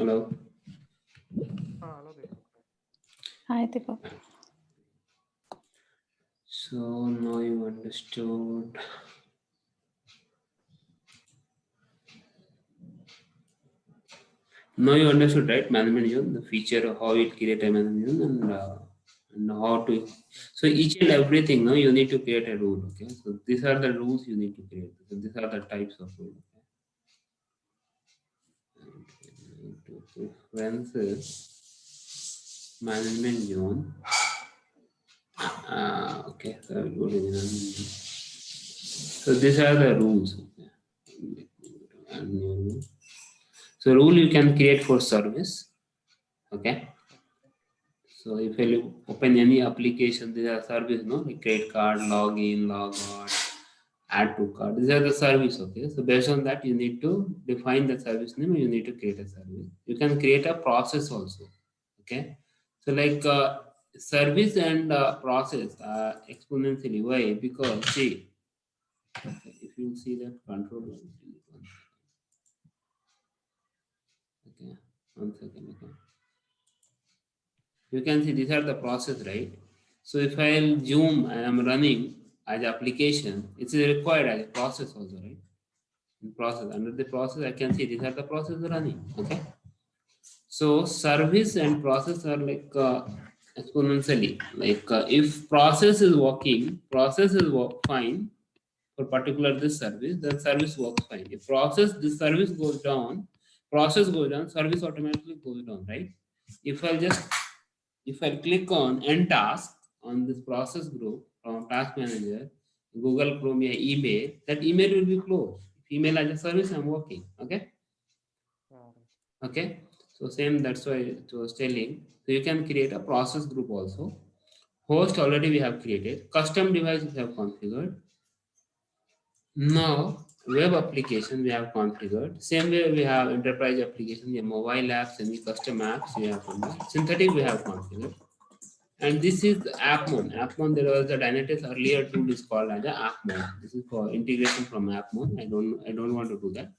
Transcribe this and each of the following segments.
Hello. Hello, Deepak. Hi, Deepak. So now you understood. Now you understood, right? Management zone, the feature of how it create a management zone and how to. So each and everything, no, you need to create a rule. Okay. So these are the rules you need to create. So these are the types of rules. Okay. Preferences management zone. Okay. So I will go to the management zone. So these are the rules. Okay. And new rule. So rule you can create for service. Okay. So if you open any application, these are service, no, like credit card, login, log out, add to card. These are the service. Okay. So based on that, you need to define the service name. You need to create a service. You can create a process also. Okay. So like service and process are exponentially. Why? Because see, if you see that control. Okay. 1 second. Okay. You can see these are the process, right? So if I'll zoom and I'm running as application, it's required as a process also, right? In process, under the process, I can see these are the process running. Okay. So service and process are like exponentially. Like if process is working, process is fine for particular this service, then service works fine. If process this service goes down, process goes down, service automatically goes down, right? If I click on end task on this process group from task manager, Google Chrome or email, that email will be closed. If email as a service, I'm working. Okay. Okay. So same, that's why it was telling. So you can create a process group also. Host already we have created. Custom device we have configured. Now web application we have configured. Same way we have enterprise application, the mobile apps, any custom apps we have configured. Synthetic we have configured. And this is AppMon. AppMon, there was a Dynatrace earlier tool is called as a AppMon. This is for integration from AppMon. I don't want to do that.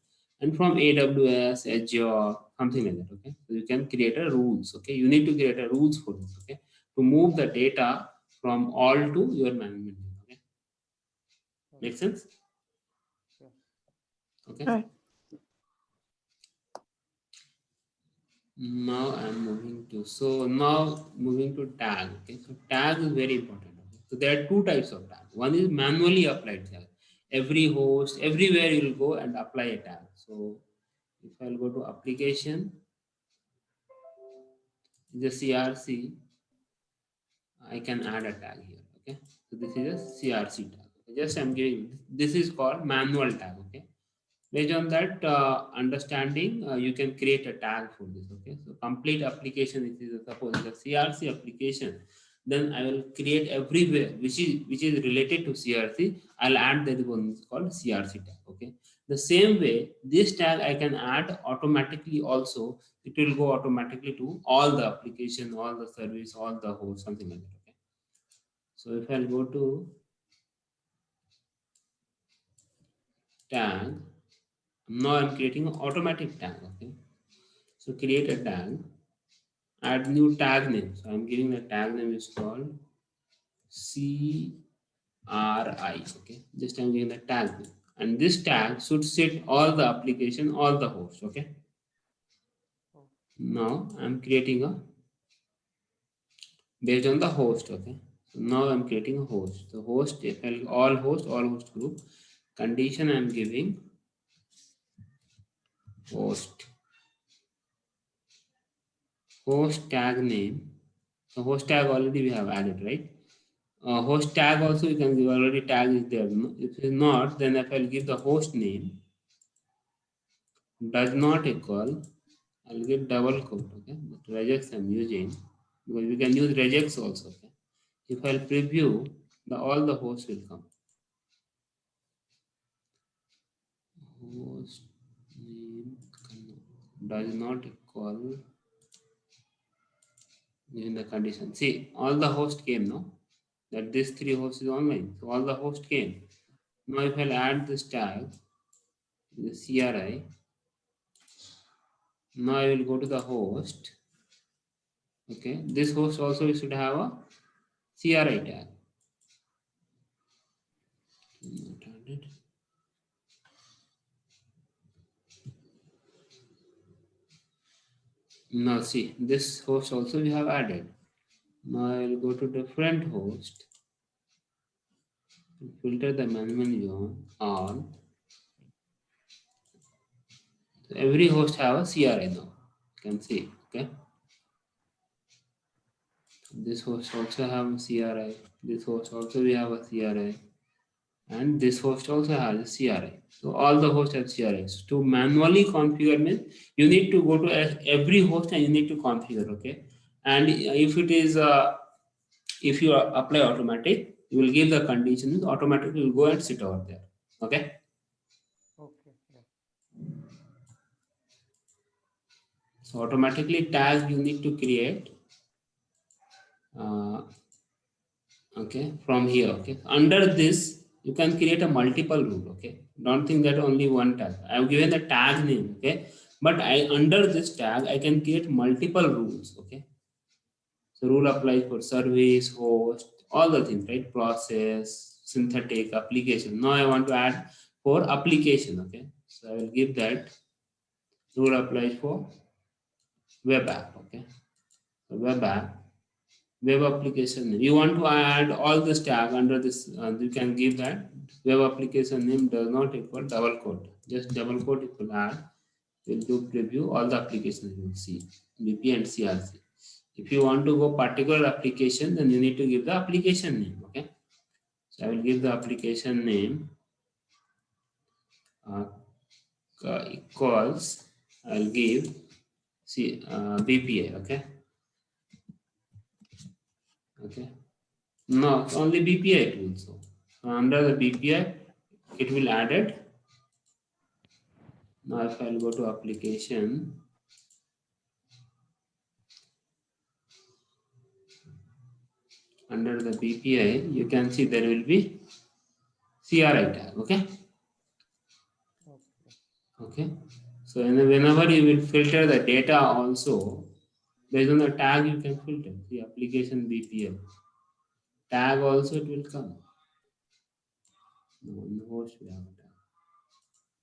And from AWS, Azure, something like that. Okay. So you can create a rules. Okay. You need to create a rules for this. Okay. To move the data from all to your management. Okay. Make sense? Okay. Right. Now I'm moving to tag. Okay, so tag is very important. Okay? So there are two types of tag. One is manually applied tag. Every host, everywhere you'll go and apply a tag. So if I'll go to application, the CRC, I can add a tag here. Okay, so this is a CRC tag. Just I'm giving this is called manual tag. Okay. Based on that understanding, you can create a tag for this. Okay, so complete application. It is suppose it's a CRC application. Then I will create everywhere which is related to CRC. I'll add that one called CRC tag. Okay, the same way this tag I can add automatically also. It will go automatically to all the application, all the service, all the host, something like that. Okay, so if I'll go to tag, now I'm creating an automatic tag. Okay. So create a tag, add new tag name. So I'm giving the tag name is called CRI. Okay, just I'm giving the tag name. And this tag should sit all the application, all the hosts. Okay. Now I'm creating a based on the host. Okay. So now I'm creating a host. The host, all host group. Condition I'm giving host. Host tag name. The host tag already we have added, right? Host tag also you can give, already tag is there. No? If it is not, then if I'll give the host name does not equal, I'll give double quote. Okay, but regex I'm using because we can use regex also. Okay, if I'll preview, all the hosts will come. Host name does not equal in the condition. See, all the host came, no? That this 3 hosts is online, so all the host came. Now if I'll add this tag, the CRI, Now I will go to the host. Okay, this host also should have a CRI tag. Now see, this host also we have added. Now I will go to different host, filter the management zone on. So every host have a CRI now. You can see, okay. This host also have a CRI. This host also we have a CRI, and this host also has a CRI. So all the hosts have CRIs. To manually configure means you need to go to every host and you need to configure, okay. And if it is if you apply automatic, you will give the conditions, automatically will go and sit over there. Okay. Okay. Yeah. So automatically tag you need to create. Uh, okay, from here. Okay. Under this, you can create a multiple rule. Okay. Don't think that only one tag. I have given the tag name. Okay. But I under this tag, I can create multiple rules. Okay. So rule applies for service, host, all the things, right? Process, synthetic, application. Now I want to add for application. Okay. So I will give that rule applies for web app. Okay. So web app, web application. You want to add all this tag under this, you can give that web application name does not equal double quote. Just double quote equal add. We'll do preview all the applications you will see, BP and CRC. If you want to go particular application, then you need to give the application name. Okay. So I will give the application name uh, equals, I'll give BPA. Okay. Okay. No, it's only BPI it will show. So under the BPI, it will add it. Now if I'll go to application, under the BPI, you can see there will be CRI tag. Okay. Okay. Okay. So whenever you will filter the data also, based on the tag you can filter the application BPI. Tag also it will come. No, in the host we have a tag.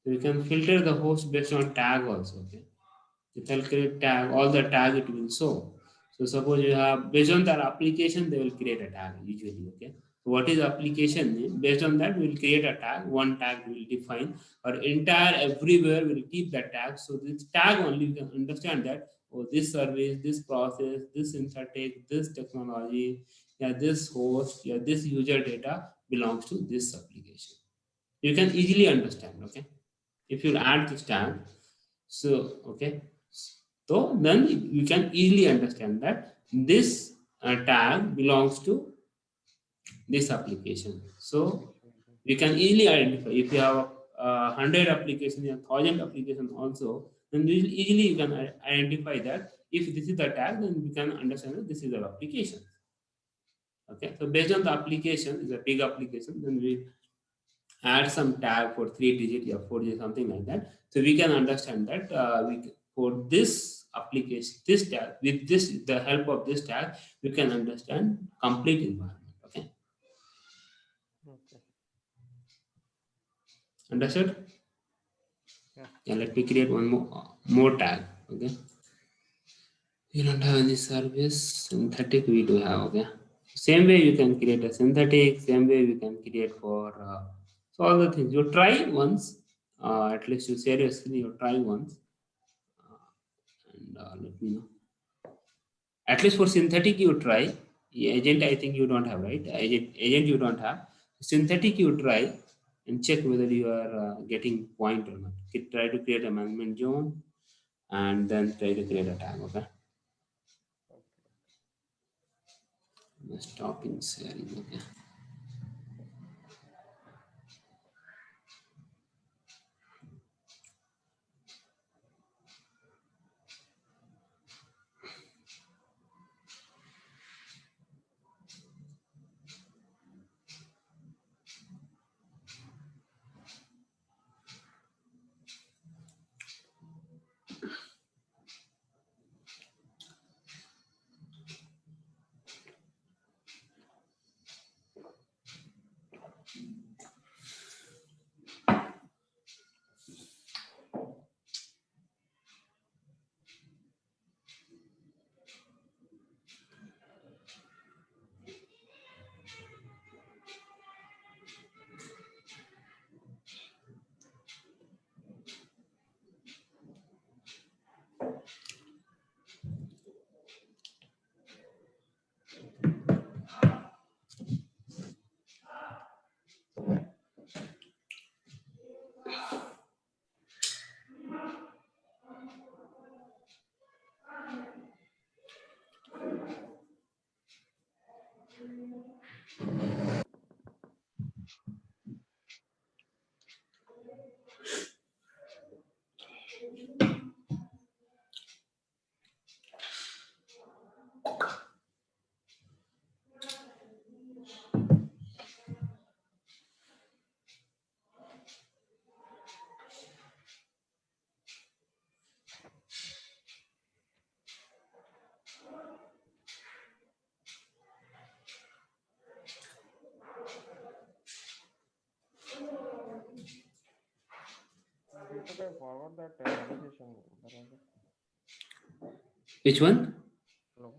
So you can filter the host based on tag also. Okay. If I'll create tag, all the tag it will show. So suppose you have, based on that application, they will create a tag usually. Okay. So what is application name? Based on that, we will create a tag. One tag will define, or entire everywhere will keep that tag. So this tag only you can understand that, oh, this service, this process, this intertech, this technology, yeah, this host, yeah, this user data belongs to this application. You can easily understand. Okay. If you add this tag, so okay, so then you can easily understand that this tag belongs to this application. So you can easily identify if you have 100 applications or 1,000 applications also, then easily you can identify that if this is the tag, then you can understand that this is the application. Okay, so based on the application, is a big application, then we add some tag for 3 digit or 4 digit, something like that. So we can understand that for this application, this tag, with this, the help of this tag, we can understand complete environment. Okay, Okay. understood? Yeah. Yeah, let me create one more tag. Okay, we don't have any service. Synthetic we do have. Okay, same way you can create a synthetic. Same way we can create for so all the things. You try once. At least you seriously you try once. And let me know. At least for synthetic, you try. Agent, I think you don't have, right? Agent you don't have. Synthetic, you try and check whether you are getting point or not. Try to create a management zone and then try to create a tag. Okay. Stopping sharing. Okay. Deepak, I forgot that navigation. Which one? Hello.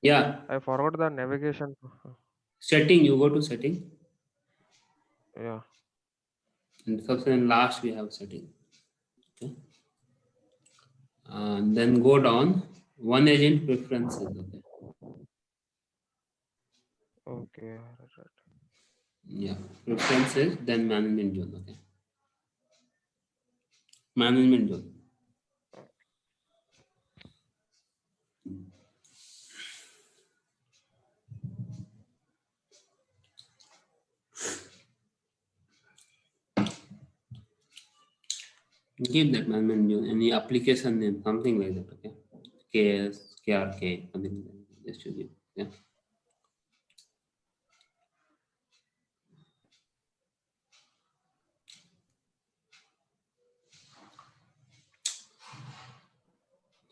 Yeah, I forgot the navigation. setting. You go to setting, Yeah. and first and last we have setting. Okay. Then go down. One agent preferences. Okay. Okay. Right. Yeah, preferences. Then management zone. Okay. Management zone. Give that management zone any application name, something like that. Okay. KS, KRK, something like that. Just to give. Yeah.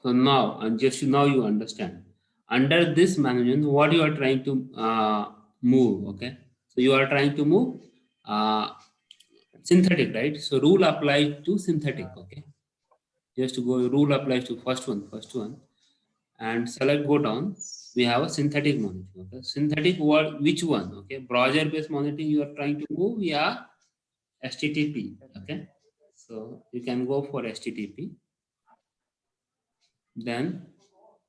So now, just now you understand. Under this management, what you are trying to move, okay? So you are trying to move synthetic, right? So rule applies to synthetic, okay? Just to go, rule applies to first one, and select go down. We have a synthetic monitoring, okay? Synthetic what? Which one? Okay, browser-based monitoring you are trying to move, yeah, HTTP, okay? So you can go for HTTP. Then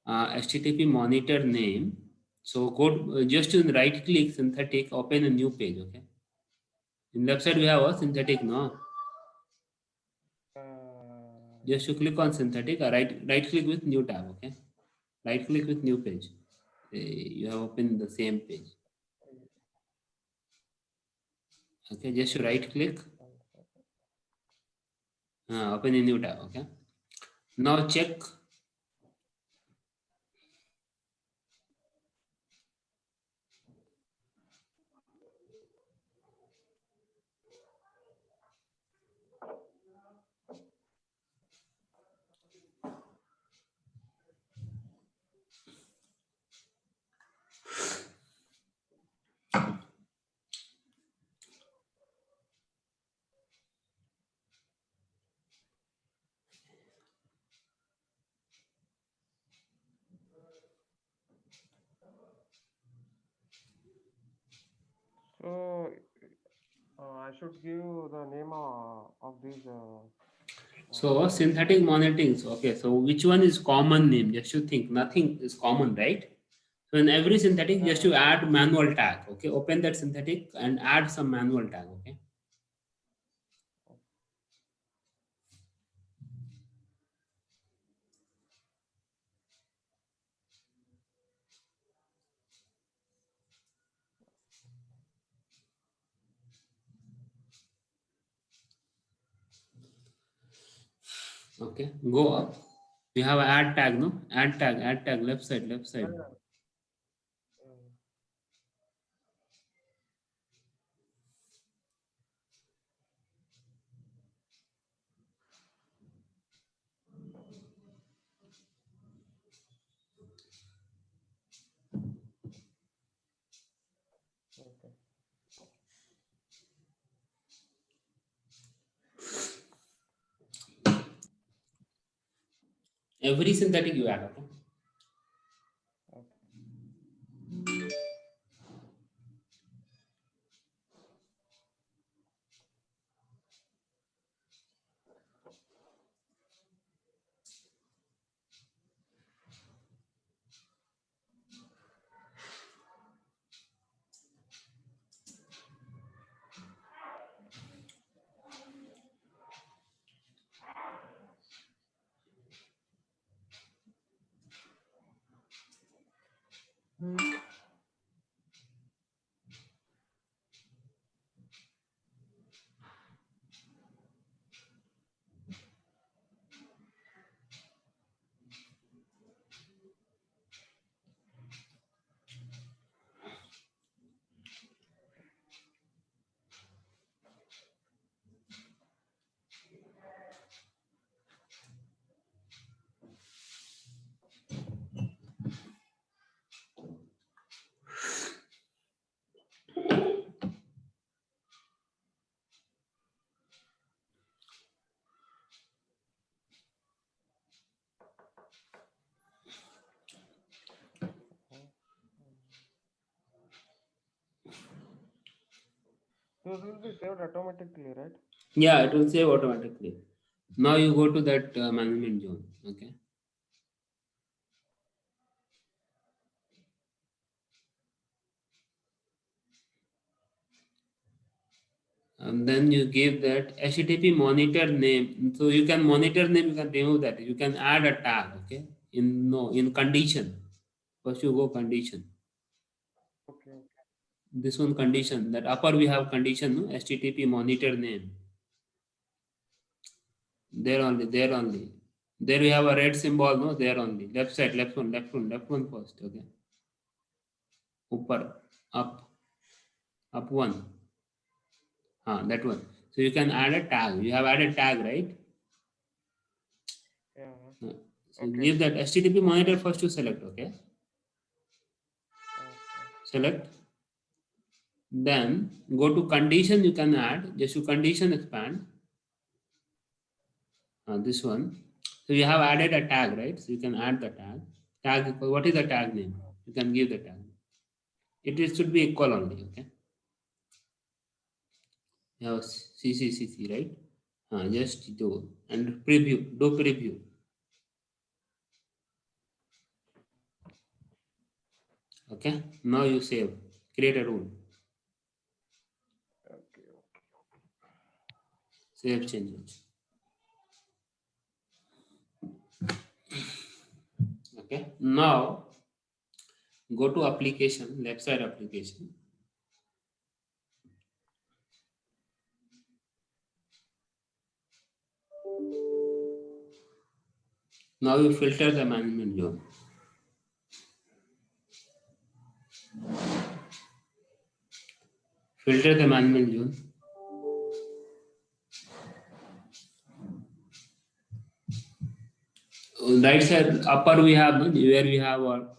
HTTP monitor name. So go just in right click synthetic, open a new page. Okay. In left side we have a synthetic. No, just to click on synthetic. Right click with new tab. Okay. Right click with new page. You have opened the same page. Okay. Just to right click. Open a new tab. Okay. Now check. So I should give the name of these. So synthetic monitoring. So, okay. So which one is common name? Just to think. Nothing is common, right? So in every synthetic, just to add manual tag. Okay, open that synthetic and add some manual tag. Okay. Okay. Go up. We have a add tag, no? Add tag, left side, left side. Okay. Every synthetic you add. Okay. Those will be saved automatically, right? Yeah, it will save automatically. Now you go to that management zone. Okay. And then you give that HTTP monitor name. So you can monitor name, you can remove that. You can add a tag, okay? In condition. First you go condition. Okay. This one condition. That upper we have condition, no? HTTP monitor name. There only, there only. There we have a red symbol, no? There only. Left side, left one first, okay? Upper, up one. That one. So you can add a tag. You have added tag, right? Yeah. So Okay. leave that HTTP monitor first to select, okay? Okay. Select. Then go to condition, you can add, just to condition expand. This one. So you have added a tag, right? So you can add the tag. Tag, what is the tag name? You can give the tag. Should be equal only, okay? You have CCCC, right? Just do and preview, do preview. Okay, now you save, create a rule, Okay. save changes. Okay, now go to application, left side application. Now you filter the management zone. Filter the management zone. Right side upper we have where we have a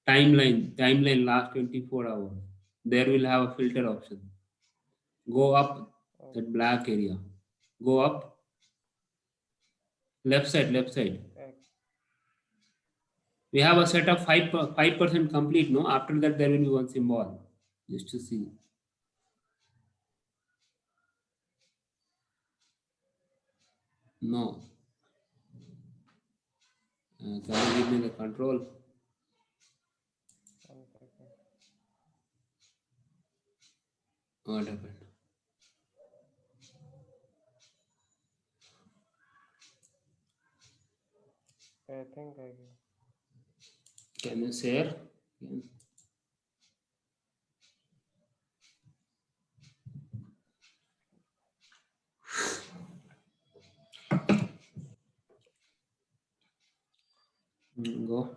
timeline last 24 hours. There will have a filter option. Go up that black area. Go up. Left side. Okay. We have a set of 5% complete. No, after that there will be one symbol. Just to see. No. Can you give me the control? One second. What happened? I think I will. Can you share? Go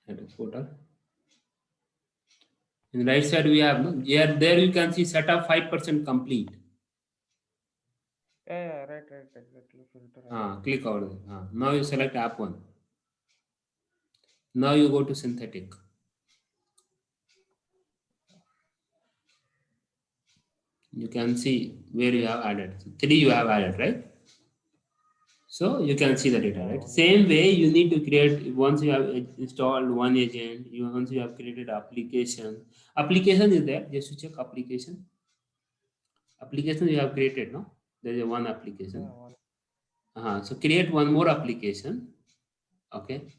at the portal. In right side we have no. Here there you can see set up 5% complete. Yeah, right, exactly. Filter. Click over there. Now you select app one. Now you go to synthetic. You can see where you have added. So 3 you have added, right? So you can see the data, right? Same way you need to create once you have installed one agent, once you have created application. Application is there, just to check application. Application you have created, no? There is one application. So create one more application, okay?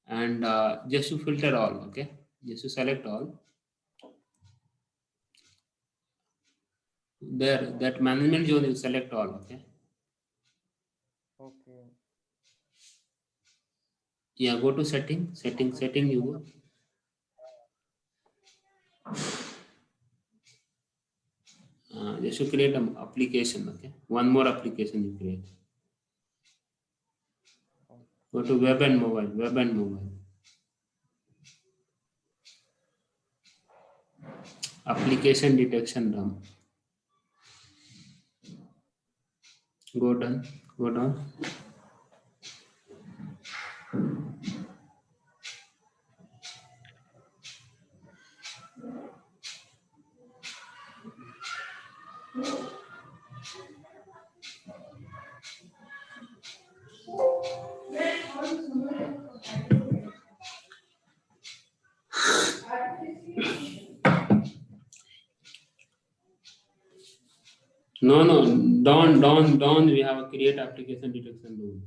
And just to filter all, okay? Just to select all. There, that management zone you select all, okay? Okay. Yeah, go to setting, you go. Just to create an application, okay? One more application you create. Go to web and mobile. Application detection done. Go down. No, Dawn, we have a create application detection rule.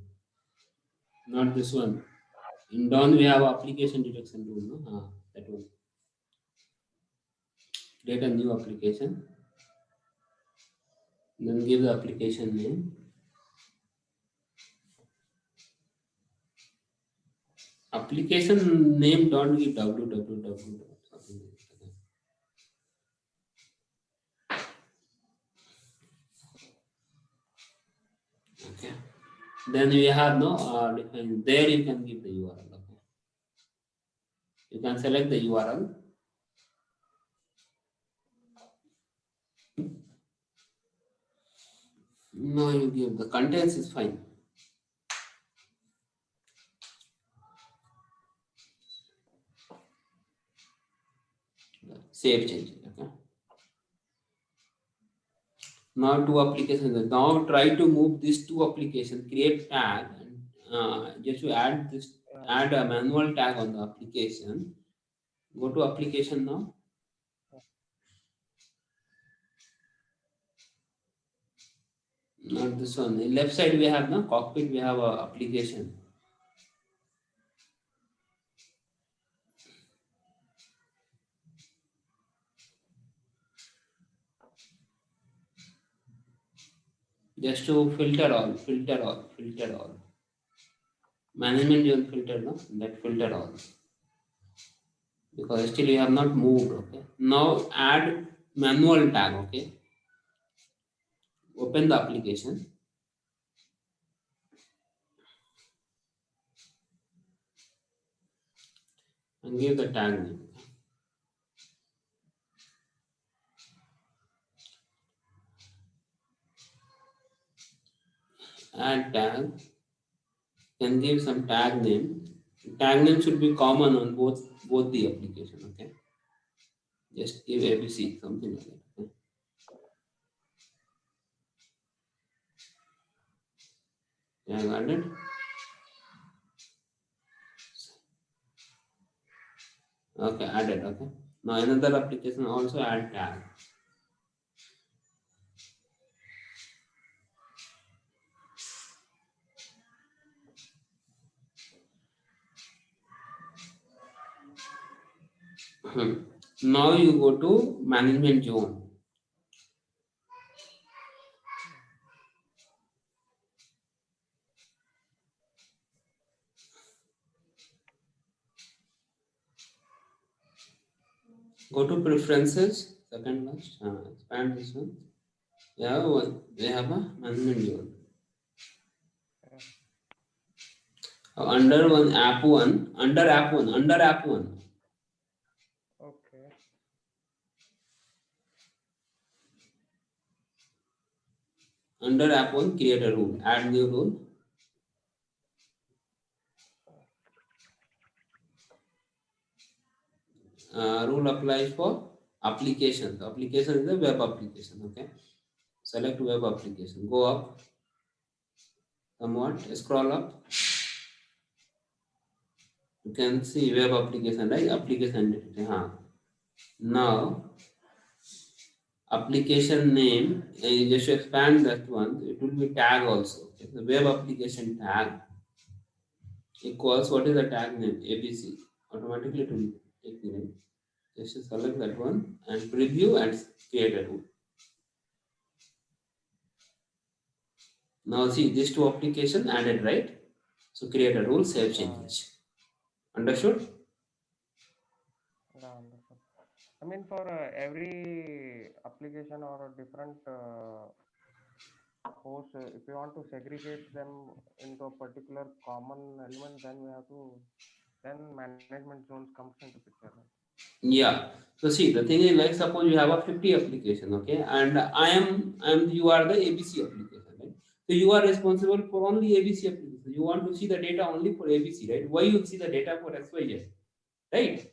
Not this one. In Dawn, we have application detection rule, no? That one. Create a new application. Then give the application name. Application name, don't give www. Okay. Then we have no define. There you can give the URL. Okay. You can select the URL. No, you give the contents is fine. Save change. Okay. Now two applications. Now try to move these two applications. Create tag and just to add this. Add a manual tag on the application. Go to application now. Not this one. In left side we have the cockpit. We have a application. Just to filter all. Management zone filter, no? That filter all. Because still you have not moved, okay? Now add manual tag, okay? Open the application. And give the tag name. Add tag. Can give some tag name. Tag name should be common on both the application, okay? Just give ABC, something like that. Okay? Yeah, got it? Okay, added, okay? Now another application also add tag. Now you go to management zone. Go to preferences, second last, expand this one. Yeah, they have a management zone. Under app one. Okay. Under app one, create a rule. Add new rule. Rule applies for applications. Application is a web application. Okay. Select web application. Go up. Somewhat. Scroll up. You can see web application, right? Application entity. Now, application name. You just expand that one. It will be tag also. Okay. The web application tag equals what is the tag name? ABC. Automatically it will take the name. Just select that one and preview and create a rule. Now see these two applications added, right? So create a rule, save changes. Understood? Yeah, understood. I mean, for every application or a different host, if you want to segregate them into a particular common element, then we have to, then management zones comes into picture. Right? Yeah. So see, the thing is, like suppose you have a 50 application, okay, and you are the ABC application, right? So you are responsible for only ABC application. You want to see the data only for ABC, right? Why you see the data for XYZ, right?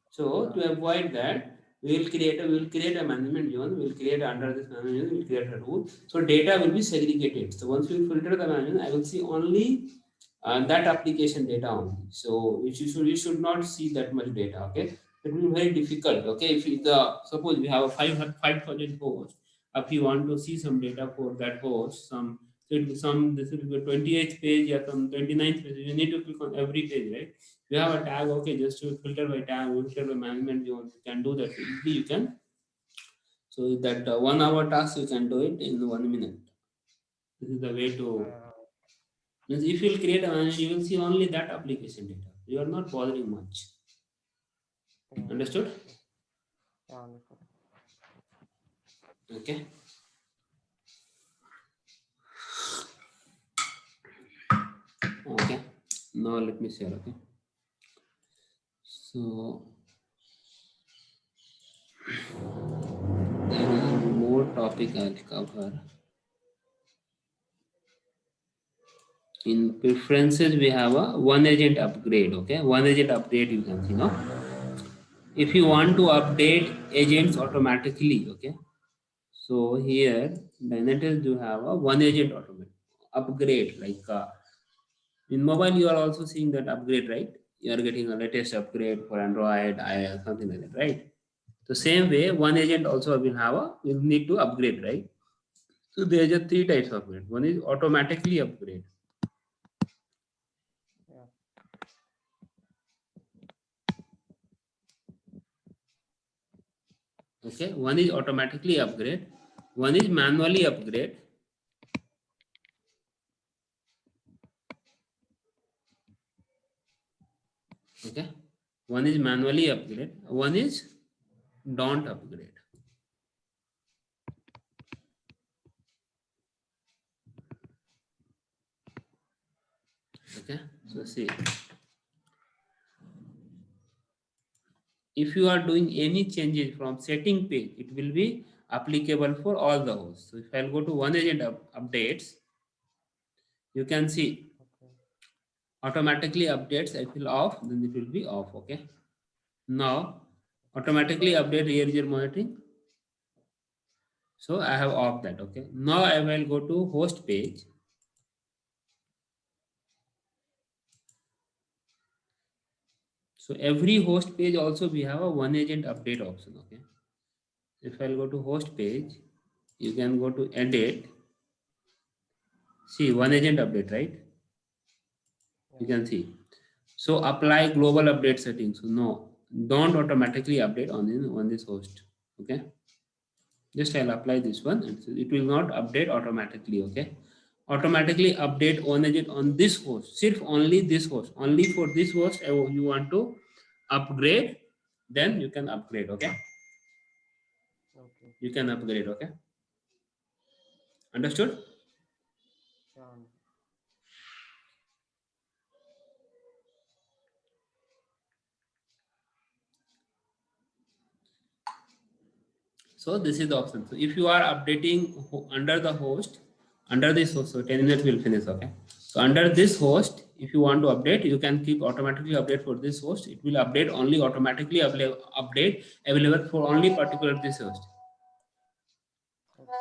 So to avoid that, we will create a management zone. We will create under this management zone. We will create a rule. So data will be segregated. So once we filter the management, I will see only that application data only. So you should not see that much data. Okay, it will be very difficult. Okay, if suppose we have a 5,000 hosts, if you want to see some data for that host, this will be 28th page or some 29th page, you need to click on every page, right? You have a tag, okay, just to filter by tag, filter by management, you can do that easily, you can. So that 1 hour task, you can do it in 1 minute. This is the way to, means if you will create a manager, you will see only that application data. You are not bothering much. Understood? Yeah, understood. Okay. Okay. Now let me share. Okay. So there is more topic I'll cover. In preferences, we have a one agent upgrade. Okay, one agent update you can see now. If you want to update agents automatically, okay. So here, Dynatrace you have a one agent automatic upgrade. Like in mobile, you are also seeing that upgrade, right? You are getting a latest upgrade for Android, iOS, something like that, right? So same way, one agent also will need to upgrade, right? So there are just three types of upgrade. One is automatically upgrade. Yeah. Okay, one is automatically upgrade, one is manually upgrade. Okay, one is manually upgrade, one is don't upgrade. Okay, so see, if you are doing any changes from setting page, it will be applicable for all the hosts. So if I'll go to one agent updates, you can see Okay. automatically updates, it will off, then it will be off. Okay, now automatically update rear user monitoring. So I have off that. Okay, now I will go to host page. So every host page also we have a one agent update option. Okay, if I'll go to host page, you can go to edit. See one agent update, right? Yeah. You can see. So apply global update settings. So no, don't automatically update on this host. Okay, just I'll apply this one, and so it will not update automatically. Okay, automatically update one agent on this host, sirf only this host, only for this host you want to upgrade, then you can upgrade. Okay, Okay. you can upgrade. Okay, understood? Yeah. So this is the option. So if you are updating under the host, under this host, so 10 minutes will finish. Okay, so under this host, if you want to update, you can keep automatically update for this host. It will update only automatically update available for only particular this host.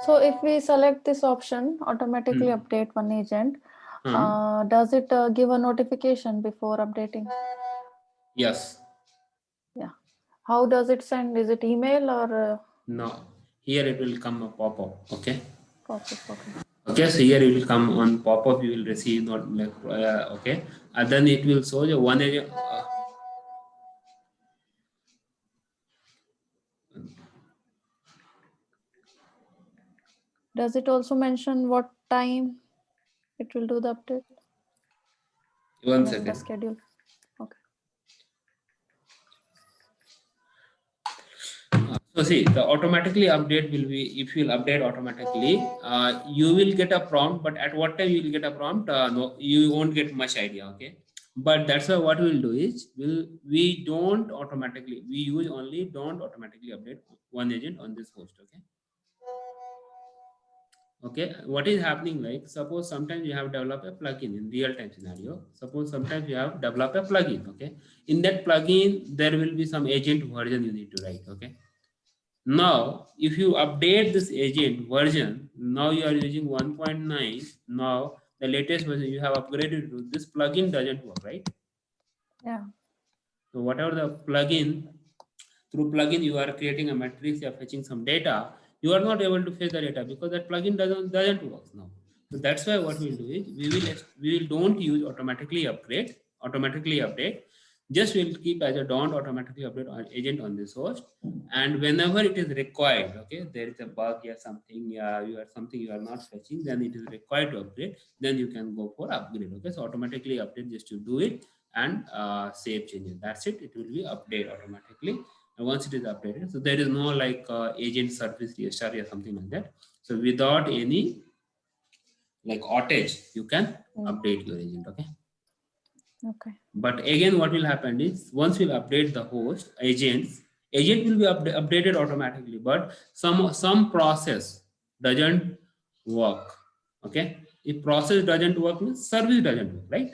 So if we select this option, automatically update one agent, does it give a notification before updating? Yes. Yeah. How does it send? Is it email or? No. Here it will come a pop-up. Okay. Pop-up. Okay. Okay. So here it will come on pop-up. You will receive not like okay. And then it will show the one agent. Does it also mention what time it will do the update? One second. The schedule. Okay. So see, the automatically update will be, if you will update automatically, you will get a prompt, but at what time you will get a prompt? No, you won't get much idea. Okay. But that's why what we'll do is we don't automatically, we use only don't automatically update one agent on this host. Okay. Okay, what is happening, like suppose sometimes you have developed a plugin in real time scenario. Suppose sometimes you have developed a plugin. Okay, in that plugin there will be some agent version you need to write. Okay, now if you update this agent version, now you are using 1.9. Now the latest version you have upgraded to, this plugin doesn't work, right? Yeah. So whatever the plugin, through plugin you are creating a matrix, you are fetching some data, you are not able to fetch the data because that plugin doesn't work now. So that's why what we'll do is we will don't use automatically update. Just we'll keep as a don't automatically update agent on this host, and whenever it is required, okay, there is a bug or something, you are not fetching, then it is required to upgrade, then you can go for upgrade. Okay, so automatically update, just to do it and save changes. That's it. It will be update automatically. And once it is updated, so there is no like agent service restart or something like that. So without any like outage, you can update your agent. Okay. Okay. But again, what will happen is once we'll update the host agent will be updated automatically. But some process doesn't work. Okay. If process doesn't work, means service doesn't work, right?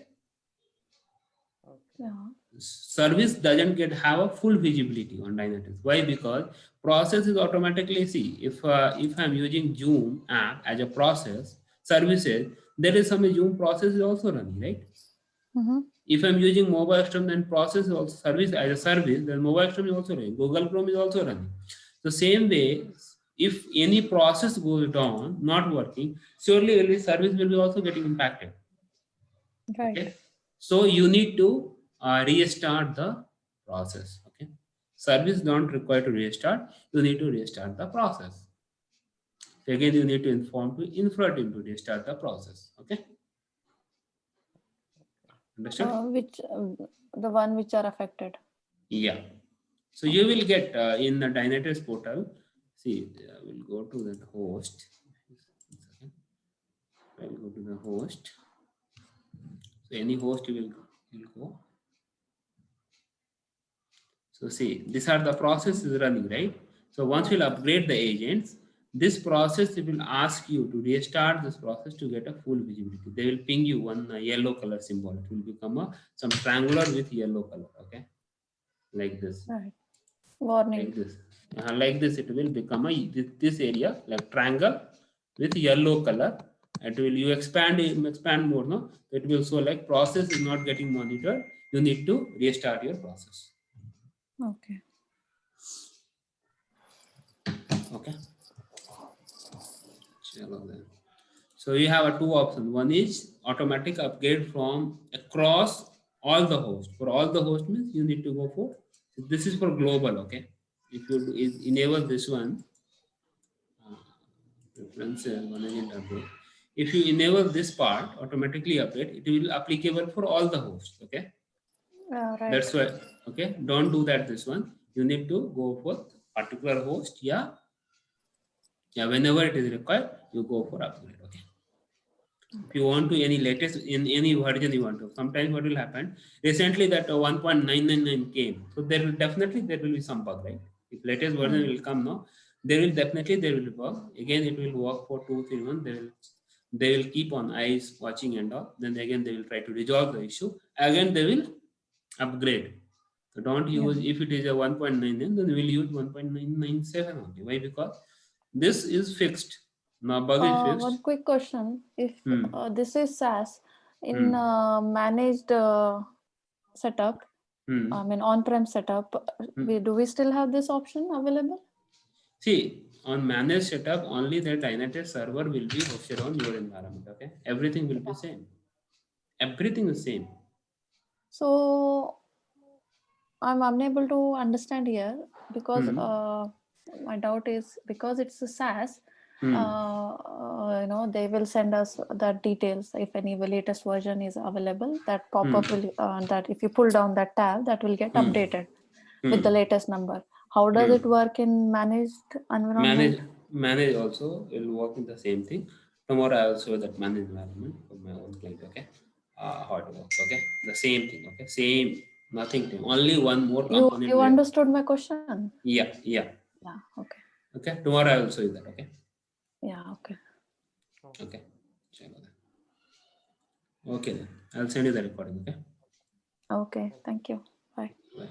Yeah. Service doesn't have a full visibility on Dynatrace. Why? Because process is automatically, see, if I'm using Zoom app as a process services, there is some Zoom process is also running, right? Mm-hmm. If I'm using mobile extreme, then process is also service as a service, then mobile extreme is also running. Google Chrome is also running. The same way, if any process goes down, not working, surely every service will be also getting impacted. Right. Okay, so you need to restart the process. Okay, service don't require to restart, you need to restart the process. So again, you need to inform to infra team to restart the process. Okay, understood? The one which are affected. Yeah, so you will get in the Dynatrace portal, see, we'll go to the host. I'll go to the host. So any host you will go. So see, these are the processes running, right? So once you'll upgrade the agents, this process, it will ask you to restart this process to get a full visibility. They will ping you one yellow color symbol. It will become some triangular with yellow color. Okay, like this. Right. Warning. Like this. Like this, it will become this area like triangle with yellow color. It will you expand more. No, it will show like process is not getting monitored. You need to restart your process. Okay. Okay. So you have two options. One is automatic upgrade from across all the hosts. For all the hosts means you need to go for, this is for global. Okay. If you enable this one, preferences, management update. If you enable this part, automatically update, it will be applicable for all the hosts. Okay. Right. That's why. Okay. Don't do that. This one. You need to go for particular host. Yeah. Whenever it is required, you go for upgrade. Okay. If you want to any latest in any version you want to, sometimes what will happen? Recently that 1.999 came, so there will be some bug, right? If latest version will come now, there will be bug. Again, it will work for 2-3 months. They will keep on eyes watching and all. Then again they will try to resolve the issue. Again they will upgrade. So don't use, if it is a 1.99, then we'll use 1.997 only. Why? Because this is fixed. Now bug is fixed. One quick question. If this is SaaS, in managed setup, I mean on-prem setup, do we still have this option available? See, on managed setup, only the Dynatrace server will be hosted on your environment. Okay, everything will be same. Everything is same. So I'm unable to understand here because my doubt is because it's a SaaS. They will send us that details if any latest version is available. That pop-up will that if you pull down that tab, that will get updated with the latest number. How does it work in managed environment? Manage also will work in the same thing. Tomorrow I will show that managed environment for my own client. Okay, how it works. Okay, the same thing. Okay, same, nothing. Only one more component. You understood my question? Yeah. Okay. Okay, tomorrow I will show you that. Okay. Yeah. Okay. Okay. Okay, then I'll send you the recording. Okay. Okay. Thank you. Bye. Bye.